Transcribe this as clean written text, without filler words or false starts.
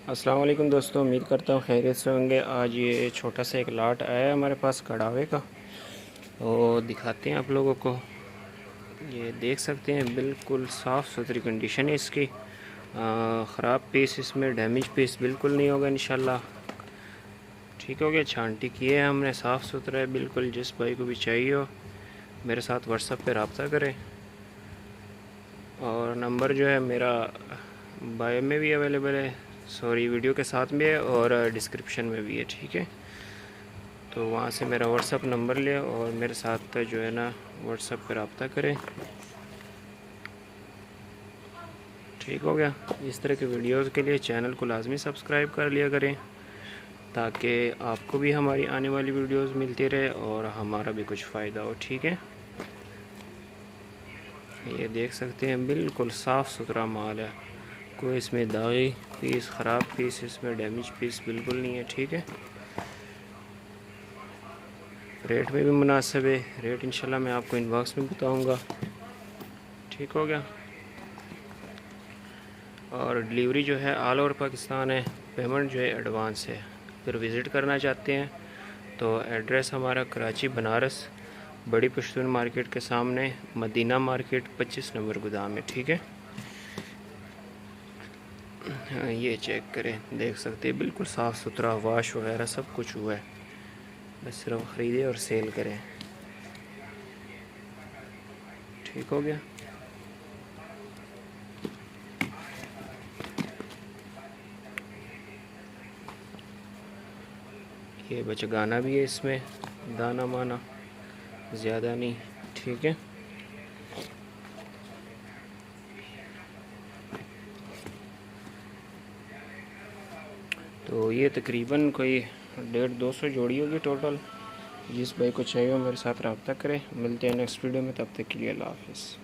अस्सलाम वालेकुम दोस्तों, उम्मीद करता हूँ खैरियत से होंगे। आज ये छोटा सा एक लाट आया है हमारे पास कड़ावे का, तो दिखाते हैं आप लोगों को। ये देख सकते हैं बिल्कुल साफ़ सुथरी कंडीशन है इसकी। ख़राब पीस इसमें, डैमेज पीस बिल्कुल नहीं होगा इंशाल्लाह। ठीक हो गया, छांटी किए हैं हमने, साफ़ सुथरा है बिल्कुल। जिस भाई को भी चाहिए हो मेरे साथ व्हाट्सएप पे रब्ता करें, और नंबर जो है मेरा बायो में भी अवेलेबल है, सॉरी वीडियो के साथ में है, और डिस्क्रिप्शन में भी है। ठीक है, तो वहाँ से मेरा व्हाट्सअप नंबर ले और मेरे साथ जो है ना व्हाट्सअप पर रब्ता करें। ठीक हो गया। इस तरह के वीडियोस के लिए चैनल को लाजमी सब्सक्राइब कर लिया करें, ताकि आपको भी हमारी आने वाली वीडियोस मिलती रहे और हमारा भी कुछ फ़ायदा हो। ठीक है, ये देख सकते हैं बिल्कुल साफ़ सुथरा माल है, कोई इसमें दागी पीस, ख़राब पीस, इसमें डैमेज पीस बिल्कुल नहीं है। ठीक है, रेट में भी मुनासिब है। रेट इंशाल्लाह मैं आपको इनबॉक्स में बताऊंगा। ठीक हो गया। और डिलीवरी जो है ऑल ओवर पाकिस्तान है, पेमेंट जो है एडवांस है। फिर विज़िट करना चाहते हैं तो एड्रेस हमारा कराची बनारस बड़ी पश्तून मार्केट के सामने मदीना मार्केट 25 नंबर गोदाम है। ठीक है, ये चेक करें, देख सकते हैं बिल्कुल साफ़ सुथरा, वाश वगैरह सब कुछ हुआ है, बस सिर्फ ख़रीदे और सेल करें। ठीक हो गया। ये बचगाना भी है इसमें, दाना माना ज़्यादा नहीं। ठीक है, तो ये तकरीबन कोई 150-200 जोड़ी होगी टोटल। जिस भाई को चाहिए हो मेरे साथ रब्ता करें। मिलते हैं नेक्स्ट वीडियो में, तब तक के लिए अल्लाह हाफ़िज़।